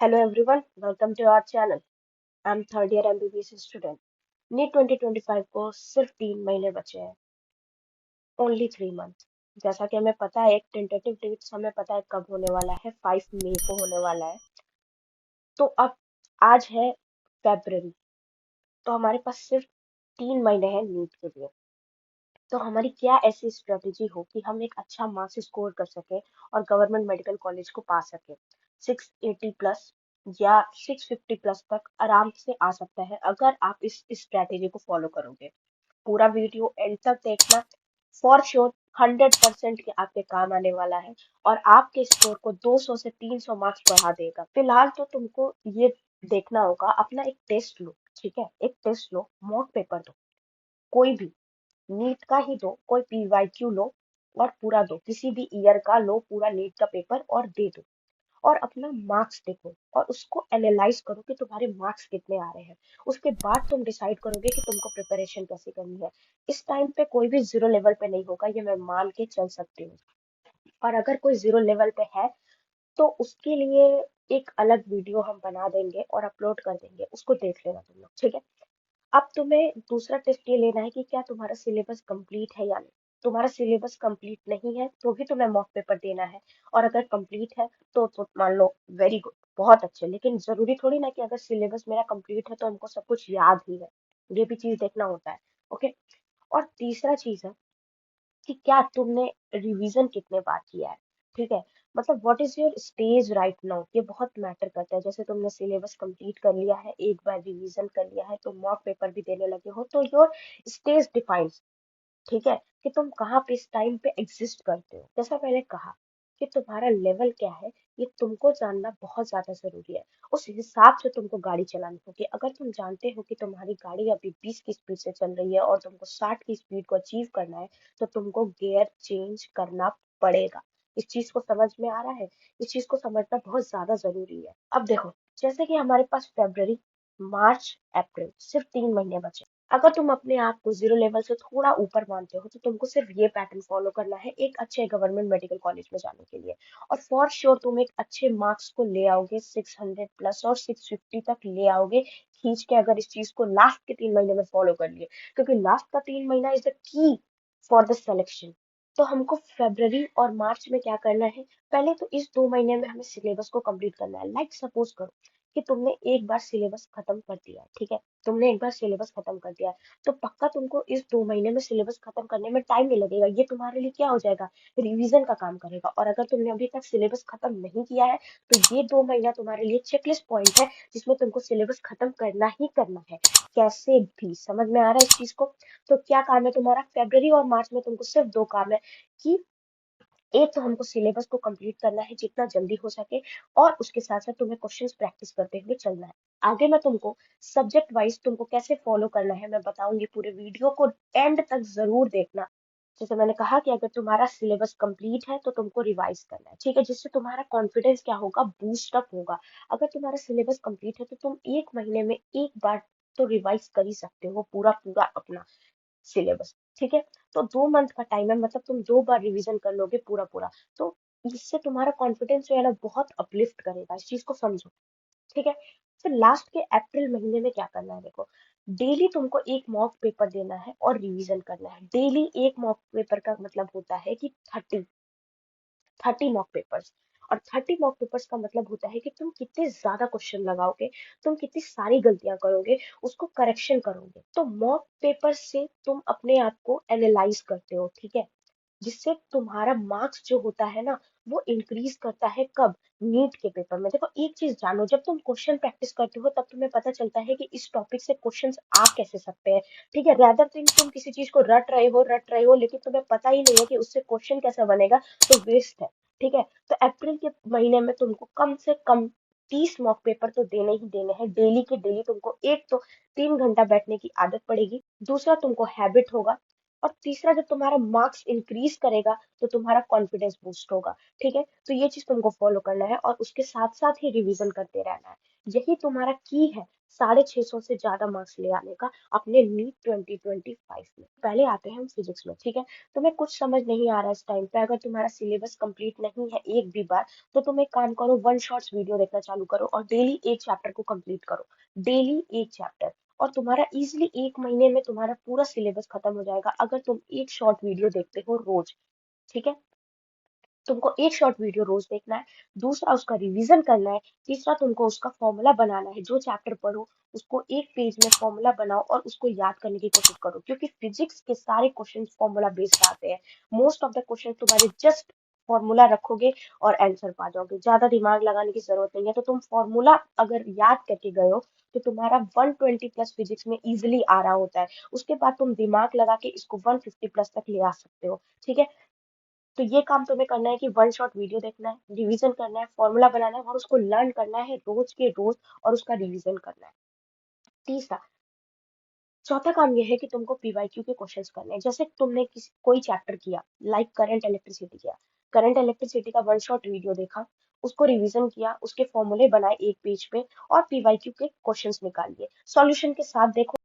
Hello everyone, welcome to our channel. I'm third year MBBS student. NEET 2025 को सिर्फ 3 महीने बचे हैं, ओनली 3 मंथ। जैसा कि हमें पता है, एक टेंटेटिव डेट्स हमें पता है कब होने वाला है, 5 मई को होने वाला है। तो अब आज है फेब्रवरी, तो हमारे पास सिर्फ 3 महीने हैं नीट के लिए। तो हमारी क्या ऐसी स्ट्रेटेजी हो कि हम एक अच्छा मार्क्स स्कोर कर सके और गवर्नमेंट मेडिकल कॉलेज को पा सके। 680 प्लस या 650 प्लस तक आराम से आ सकता है अगर आप इस स्ट्रेटेजी को फॉलो करोगे। पूरा वीडियो एंड तक देखना, फॉर श्योर 100% के आपके काम आने वाला है और आपके स्कोर को 200 से 300 मार्क्स बढ़ा देगा। फिलहाल तो तुमको ये देखना होगा, अपना एक टेस्ट लो। ठीक है, एक टेस्ट लो, मॉक पेपर दो, कोई भी, नीट का ही दो, कोई पीवाईक्यू लो और पूरा दो, किसी भी ईयर का लो पूरा नीट का पेपर और दे दो। और अपना मार्क्स देखो और उसको एनालाइज करो कि तुम्हारे मार्क्स कितने आ रहे हैं। उसके बाद तुम डिसाइड करोगे कि तुमको प्रिपरेशन कैसे करनी है। इस टाइम पे कोई भी जीरो लेवल पे नहीं होगा, ये मैं मान के चल सकती हूँ। और अगर कोई जीरो लेवल पे है तो उसके लिए एक अलग वीडियो हम बना देंगे और अपलोड कर देंगे, उसको देख लेना तुम लोग। ठीक है, अब तुम्हें दूसरा टेस्ट ये लेना है कि क्या तुम्हारा सिलेबस कंप्लीट है या नहीं। तुम्हारा सिलेबस कंप्लीट नहीं है तो भी तुम्हें मॉक पेपर देना है, और अगर कंप्लीट है तो मान लो वेरी गुड, बहुत अच्छे। लेकिन जरूरी थोड़ी ना कि अगर सिलेबस मेरा कंप्लीट है तो हमको सब कुछ याद ही है, ये भी चीज देखना होता है। ओके, और तीसरा चीज है कि क्या तुमने रिवीजन कितने बार किया है। ठीक है, मतलब what is your stage right now, ये बहुत मैटर करता है। जैसे तुमने सिलेबस कंप्लीट कर लिया है, एक बार रिवीजन कर लिया है, तो मॉक पेपर भी देने लगे हो, तो योर स्टेज डिफाइंस। ठीक है, कि तुम कहाँ पे इस टाइम पे एग्जिस्ट करते हो। जैसा मैंने कहा कि तुम्हारा लेवल क्या है, ये तुमको जानना बहुत ज्यादा जरूरी है। उस हिसाब से तुमको गाड़ी चलानी होगी। अगर तुम जानते हो कि तुम्हारी गाड़ी अभी 20 की स्पीड से चल रही है और तुमको 60 की स्पीड को अचीव करना है, तो तुमको गियर चेंज करना पड़ेगा। इस चीज को समझ में आ रहा है? इस चीज को समझना बहुत ज्यादा जरूरी है। अब देखो, जैसे कि हमारे पास फेब्रवरी, मार्च, अप्रैल, सिर्फ 3 महीने बचे। अगर तुम अपने आप को जीरो लेवल से थोड़ा ऊपर मानते हो तो तुमको सिर्फ ये पैटर्न फॉलो करना है एक अच्छे गवर्नमेंट मेडिकल कॉलेज में जाने के लिए। और फॉर श्योर तुम एक अच्छे मार्क्स को ले आओगे, 600 प्लस और 650 तक ले आओगे खींच के, अगर इस चीज को लास्ट के 3 महीने में फॉलो कर लिए। क्योंकि लास्ट का 3 महीना is the key for the selection. तो हमको फेब्रवरी और मार्च में क्या करना है, पहले तो इस 2 महीने में हमें सिलेबस को कंप्लीट करना है। लाइक सपोज करो कि तुमने एक बार सिलेबस खत्म कर दिया है। ठीक है, तुमने एक बार सिलेबस खत्म कर दिया है, तो पक्का तुमको इस 2 महीने में सिलेबस खत्म करने में टाइम नहीं लगेगा। ये तुम्हारे लिए क्या हो जाएगा, रिवीजन का काम करेगा। और अगर तुमने अभी तक सिलेबस खत्म नहीं किया है तो ये 2 महीना तुम्हारे लिए चेकलिस्ट पॉइंट है, जिसमें तुमको सिलेबस खत्म करना ही करना है, कैसे भी। समझ में आ रहा है इस चीज को? तो क्या काम है तुम्हारा, फेब्रवरी और मार्च में तुमको सिर्फ दो काम है कि एक तो हमको सिलेबस को कंप्लीट करना है जितना जल्दी हो सके, और उसके साथ साथ तुम्हें क्वेश्चंस प्रैक्टिस करते हुए चलना है। आगे मैं तुमको सब्जेक्ट वाइज तुमको कैसे फॉलो करना है मैं बताऊंगी, पूरे वीडियो को एंड तक जरूर देखना। जैसे मैंने कहा कि अगर तुम्हारा सिलेबस कंप्लीट है तो तुमको रिवाइज करना है। ठीक है, जिससे तुम्हारा कॉन्फिडेंस क्या होगा, बूस्ट अप होगा। अगर तुम्हारा सिलेबस कंप्लीट है तो तुम 1 महीने में एक बार तो रिवाइज कर ही सकते हो पूरा पूरा अपना सिलेबस। ठीक है, तो 2 मंथ का टाइम है, मतलब तुम 2 बार रिवीजन कर लोगे पूरा पूरा। तो इससे तुम्हारा कॉन्फिडेंस जो है ना बहुत अपलिफ्ट करेगा, इस चीज को समझो। ठीक है, फिर लास्ट के अप्रैल महीने में क्या करना है देखो, डेली तुमको एक मॉक पेपर देना है और रिवीजन करना है। डेली एक मॉक पेपर का मतलब होता है कि 30 मॉक पेपर्स। और 30 मॉक पेपर्स का मतलब होता है कि तुम कितने ज्यादा क्वेश्चन लगाओगे, तुम कितनी सारी गलतियां करोगे, उसको करेक्शन करोगे। तो मॉक पेपर से तुम अपने आप को एनालाइज करते हो। ठीक है, जिससे तुम्हारा मार्क्स जो होता है ना, वो इंक्रीज करता है। कब, नीट के पेपर में। देखो एक चीज जानो, जब तुम क्वेश्चन प्रैक्टिस करते हो तब तुम्हें पता चलता है कि इस टॉपिक से क्वेश्चंस आ कैसे सकते हैं। ठीक है, रादर तुम किसी चीज को रट रहे हो लेकिन तुम्हें पता ही नहीं है कि उससे क्वेश्चन कैसा बनेगा, तो वेस्ट है। ठीक है, तो अप्रैल के महीने में तुमको कम से कम 30 मॉक पेपर तो देने ही देने हैं, डेली के डेली। तुमको एक तो 3 घंटा बैठने की आदत पड़ेगी, दूसरा तुमको हैबिट होगा, और तीसरा जब तुम्हारा मार्क्स इंक्रीज करेगा तो तुम्हारा कॉन्फिडेंस बूस्ट होगा। ठीक है, तो ये चीज तुमको फॉलो करना है और उसके साथ साथ ही रिवीजन करते रहना है। यही तुम्हारा की है 650 से ज्यादा मार्क्स ले आने का अपने नीट 2025 में। पहले आते हैं हम फिजिक्स में, ठीक है। तुम्हें कुछ समझ नहीं आ रहा है इस टाइम पे, अगर तुम्हारा सिलेबस कंप्लीट नहीं है एक भी बार, तो तुम एक काम करो, वन शॉट्स वीडियो देखना चालू करो और डेली एक चैप्टर को कंप्लीट करो। डेली एक चैप्टर, और तुम्हारा इजिली 1 महीने में तुम्हारा पूरा सिलेबस खत्म हो जाएगा अगर तुम एक शॉर्ट वीडियो देखते हो रोज, ठीक है। तुमको एक शॉर्ट वीडियो रोज देखना है, दूसरा उसका रिवीजन करना है, तीसरा तुमको उसका फॉर्मूला बनाना है। जो चैप्टर पढ़ो उसको एक पेज में फॉर्मूला बनाओ और उसको याद करने की कोशिश करो, क्योंकि फिजिक्स के सारे क्वेश्चन फॉर्मूला बेस्ड आते हैं। मोस्ट ऑफ द क्वेश्चन तुम्हारे जस्ट फॉर्मूला रखोगे और आंसर पा जाओगे, ज्यादा दिमाग लगाने की जरूरत नहीं है। तो तुम फॉर्मूला अगर याद करके गए हो तो तुम्हारा 120 प्लस फिजिक्स में इजिली आ रहा होता है। उसके बाद तुम दिमाग लगा के इसको 150 प्लस तक ले आ सकते हो, ठीक है। तो ये काम तुम्हें करना है कि वन शॉट वीडियो देखना है, रिवीजन करना है, फॉर्मूला बनाना है और उसको लर्न करना है रोज के रोज, और उसका रिवीजन करना है। तीसरा, चौथा काम ये है कि तुमको पीवाईक्यू के क्वेश्चंस करने हैं। जैसे तुमने किसी कोई चैप्टर किया, लाइक करंट इलेक्ट्रिसिटी किया, करंट इलेक्ट्रिसिटी का वन शॉट वीडियो देखा, उसको रिवीजन किया, उसके फॉर्मूले बनाए एक पेज पे और पीवाईक्यू के क्वेश्चंस निकालिए सॉल्यूशन के साथ। देखो,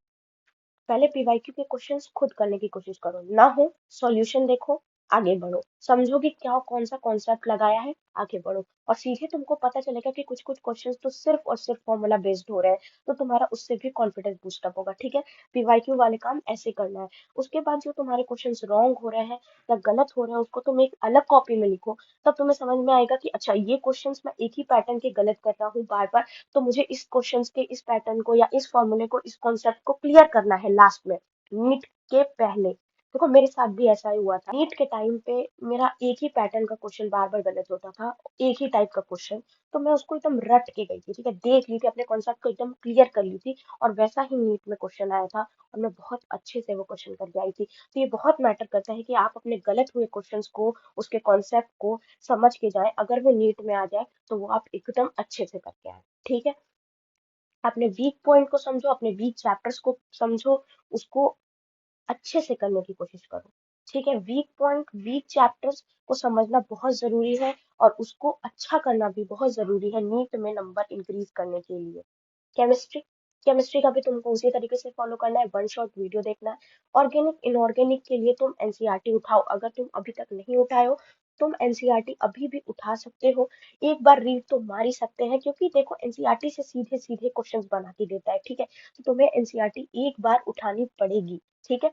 पहले पीवाईक्यू के क्वेश्चंस खुद करने की कोशिश करो, ना हो सॉल्यूशन देखो, आगे बढ़ो, समझो कि क्या कौन सा कॉन्सेप्ट लगाया है, आगे बढ़ो। और सीधे तुमको पता चलेगा कि कुछ कुछ क्वेश्चंस तो सिर्फ और सिर्फ फॉर्मूला बेस्ड हो रहे हैं, तो तुम्हारा उससे भी कॉन्फिडेंस बूस्ट अप होगा, ठीक है। पीवाईक्यू वाले काम ऐसे करना है। उसके बाद जो तुम्हारे क्वेश्चंस रॉन्ग हो रहे हैं या गलत हो रहे हैं, उसको तुम एक अलग कॉपी में लिखो। तब तुम्हें समझ में आएगा कि अच्छा, ये क्वेश्चंस मैं एक ही पैटर्न के गलत कर रहा हूँ बार बार, तो मुझे इस क्वेश्चंस के इस पैटर्न को या इस फॉर्मूले को, इस कॉन्सेप्ट को क्लियर करना है लास्ट में, नीट के पहले। देखो, मेरे साथ भी ऐसा ही हुआ था। नीट के टाइम पे मेरा एक ही पैटर्न का क्वेश्चन बार बार गलत होता था, एक ही टाइप का क्वेश्चन। तो मैं उसको एकदम रट के गई थी, ठीक है, देख ली थी, अपने कॉन्सेप्ट को एकदम क्लियर कर ली थी, और वैसा ही नीट में क्वेश्चन आया था और मैं बहुत अच्छे से वो क्वेश्चन करके आई थी। तो ये बहुत मैटर करता है कि आप अपने गलत हुए क्वेश्चंस को, उसके कॉन्सेप्ट को समझ के जाए। अगर वो नीट में आ जाए तो वो आप एकदम अच्छे से करके आए, ठीक है। अपने वीक पॉइंट को समझो, अपने वीक चैप्टर्स को समझो, उसको अच्छे से करने की कोशिश करो, ठीक है। वीक पॉइंट, वीक चैप्टर्स को समझना बहुत जरूरी है और उसको अच्छा करना भी बहुत जरूरी है नीट में नंबर इंक्रीज करने के लिए। केमिस्ट्री, केमिस्ट्री का भी तुमको उसी तरीके से फॉलो करना है, वन शॉट वीडियो देखना है। ऑर्गेनिक इनऑर्गेनिक के लिए तुम एनसीईआरटी उठाओ, अगर तुम अभी तक नहीं उठाए हो, तुम एनसीईआरटी अभी भी उठा सकते हो। एक बार रीड तो मार ही सकते हैं, क्योंकि देखो एनसीईआरटी से सीधे सीधे क्वेश्चंस बना के देता है, ठीक है। तो तुम्हें एनसीईआरटी एक बार उठानी पड़ेगी, ठीक है।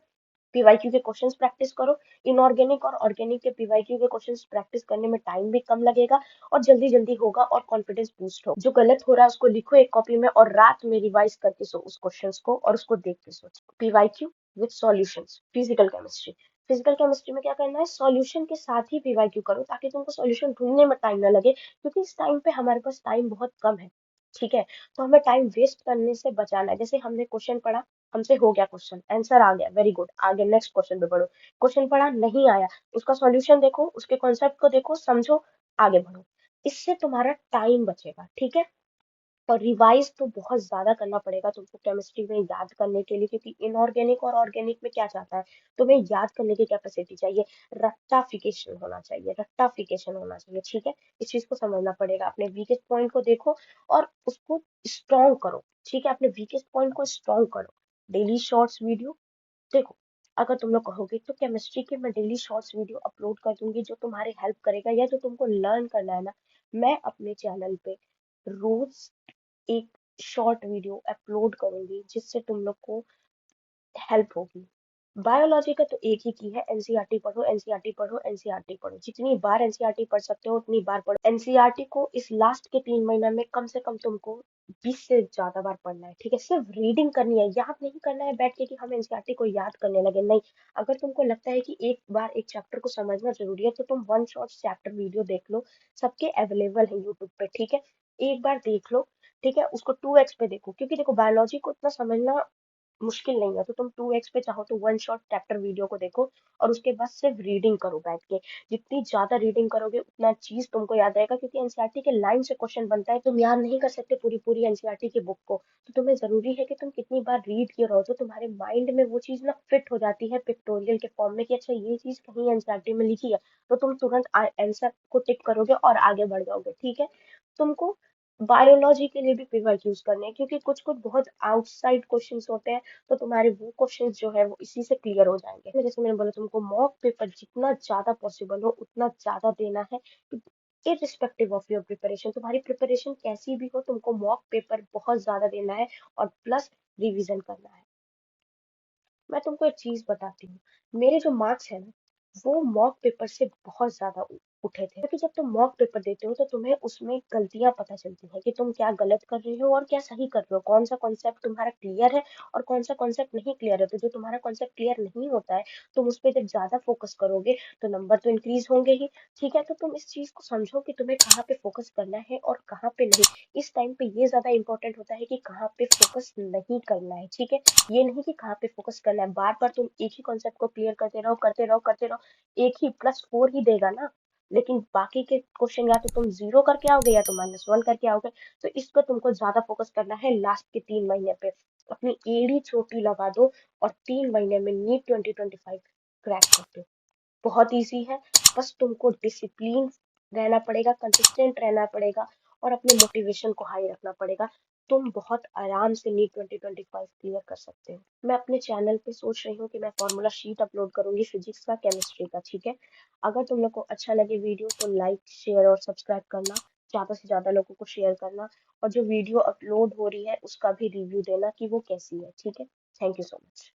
पीवाईक्यू के क्वेश्चंस प्रैक्टिस करो। इनऑर्गेनिक और ऑर्गेनिक के पीवाईक्यू के क्वेश्चंस प्रैक्टिस करने में टाइम भी कम लगेगा और जल्दी जल्दी होगा और कॉन्फिडेंस बूस्ट हो। जो गलत हो रहा है उसको लिखो एक कॉपी में और रात में रिवाइज करके सो उस क्वेश्चंस को, और उसको देख के सो। PYQ with solutions, physical chemistry. Physical chemistry में क्या करना है, सॉल्यूशन के साथ ही पीवाईक्यू करो, ताकि तुमको सॉल्यूशन ढूंढने में टाइम ना लगे, क्योंकि इस टाइम पे हमारे पास टाइम बहुत कम है, ठीक है। तो हमें टाइम वेस्ट करने से बचाना है। जैसे हमने क्वेश्चन पढ़ा, हमसे हो गया क्वेश्चन, आंसर आ गया, वेरी गुड, आगे नेक्स्ट क्वेश्चन पे बढ़ो। क्वेश्चन पढ़ा, नहीं आया, उसका सॉल्यूशन देखो, उसके कॉन्सेप्ट को देखो, समझो, आगे बढ़ो। इससे तुम्हारा टाइम बचेगा, ठीक है। और रिवाइज तो बहुत ज्यादा करना पड़ेगा तुमको केमिस्ट्री में याद करने के लिए, क्योंकि इनऑर्गेनिक और ऑर्गेनिक में क्या चाहता है, तुम्हें याद करने की कैपेसिटी चाहिए, रट्टाफिकेशन होना चाहिए, रट्टाफिकेशन होना चाहिए, ठीक है। इस चीज को समझना पड़ेगा। अपने वीकेस्ट पॉइंट को देखो और उसको स्ट्रॉन्ग करो, ठीक है। अपने वीकेस्ट पॉइंट को स्ट्रॉन्ग करो। डेली शॉर्ट्स वीडियो देखो, अगर तुम लोग कहोगे तो केमिस्ट्री के मैं डेली शॉर्ट्स वीडियो अपलोड कर दूंगी जो तुम्हारी हेल्प करेगा, या जो तुमको लर्न करना है ना, मैं अपने चैनल पे रोज एक शॉर्ट वीडियो अपलोड करूंगी जिससे तुम लोग को हेल्प होगी। बायोलॉजी का तो एक ही की है, एनसीईआरटी पढ़ो, एनसीईआरटी पढ़ो, एनसीईआरटी पढ़ो, जितनी बार एनसीईआरटी पढ़ सकते हो उतनी बार पढ़ो। एनसीईआरटी को इस लास्ट के 3 महीना में कम से कम तुमको 20 से ज्यादा बार पढ़ना है, ठीक है। सिर्फ रीडिंग करनी है, याद नहीं करना है बैठ के कि हम एनसीईआरटी को याद करने लगे, नहीं। अगर तुमको लगता है कि एक बार एक चैप्टर को समझना जरूरी है, तो तुम वन शॉट चैप्टर वीडियो देख लो, सबके अवेलेबल है यूट्यूब पे, ठीक है। एक बार देख लो, ठीक है, उसको 2x पे देखो, क्योंकि देखो बायोलॉजी को इतना समझना मुश्किल नहीं है, तो तुम 2x पे चाहो तो वन शॉट चैप्टर वीडियो को देखो और उसके बाद सिर्फ रीडिंग करो बैठ के। जितनी ज्यादा रीडिंग करोगे उतना चीज तुमको याद रहेगा, क्योंकि एनसीईआरटी के लाइन से क्वेश्चन बनता है, तुम याद नहीं कर सकते पूरी पूरी एनसीईआरटी की बुक को। तो तुम्हें जरूरी है कि तुम कितनी बार रीड किए रहो, तो तुम्हारे माइंड में वो चीज ना फिट हो जाती है पिक्टोरियल के फॉर्म में, कि अच्छा ये चीज कहीं एनसीईआरटी में लिखी है, तो तुम तुरंत आंसर को टिक करोगे और आगे बढ़ जाओगे, ठीक है। तुमको बायोलॉजी के लिए भी पिवट यूज करने हैं, क्योंकि कुछ कुछ बहुत आउटसाइड क्वेश्चंस होते हैं, तो तुम्हारे वो क्वेश्चंस जो है वो इसी से क्लियर हो जाएंगे। जैसे मैंने बोला, तुमको मॉक पेपर जितना ज्यादा पॉसिबल हो उतना ज्यादा देना है। इरिस्पेक्टिव ऑफ योर प्रिपरेशन, तुम्हारी प्रिपरेशन कैसी भी हो, तुमको मॉक पेपर बहुत ज्यादा देना है और प्लस रिवीजन करना है। मैं तुमको एक चीज बताती हूँ, मेरे जो मार्क्स है ना, वो मॉक पेपर से बहुत ज्यादा उठे थे, क्योंकि जब तुम मॉक पेपर देते हो तो तुम्हें उसमें गलतियां पता चलती है कि तुम क्या गलत कर रहे हो और क्या सही कर रहे हो, कौन सा कॉन्सेप्ट तुम्हारा क्लियर है और कौन सा कॉन्सेप्ट नहीं क्लियर है। तो जो तुम्हारा कॉन्सेप्ट क्लियर नहीं होता है, तुम उस पर जब ज्यादा फोकस करोगे तो नंबर तो इंक्रीज होंगे ही। ठीक है, तो तुम इस चीज को समझो कि तुम्हें कहाँ पे फोकस करना है और कहाँ पे नहीं। इस टाइम पे ये ज्यादा इंपॉर्टेंट होता है कि कहाँ पे फोकस नहीं करना है। ठीक है, ये नहीं कि कहाँ पे फोकस करना है। बार बार तुम एक ही कॉन्सेप्ट को क्लियर करते रहो करते रहो करते रहो, एक ही +4 ही देगा ना, लेकिन बाकी के क्वेश्चन या तो तुम जीरो करके आओगे या तो -1 करके आओगे। तो इस पर तुमको ज्यादा फोकस करना है लास्ट के 3 महीने पे। अपनी एड़ी चोटी लगा दो और 3 महीने में नीट 2025 क्रैक कर दो। बहुत इजी है, बस तुमको डिसिप्लिन रहना पड़ेगा, कंसिस्टेंट रहना पड़ेगा और अपने मोटिवेशन को हाई रखना पड़ेगा। तुम बहुत आराम से नीट 2025 क्लियर कर सकते हो। मैं अपने चैनल पे सोच रही हूँ कि मैं फॉर्मूला शीट अपलोड करूंगी फिजिक्स का, केमिस्ट्री का। ठीक है, अगर तुम लोग को अच्छा लगे वीडियो तो लाइक शेयर और सब्सक्राइब करना, ज्यादा से ज्यादा लोगों को शेयर करना, और जो वीडियो अपलोड हो रही है उसका भी रिव्यू देना कि वो कैसी है। ठीक है, थैंक यू सो मच।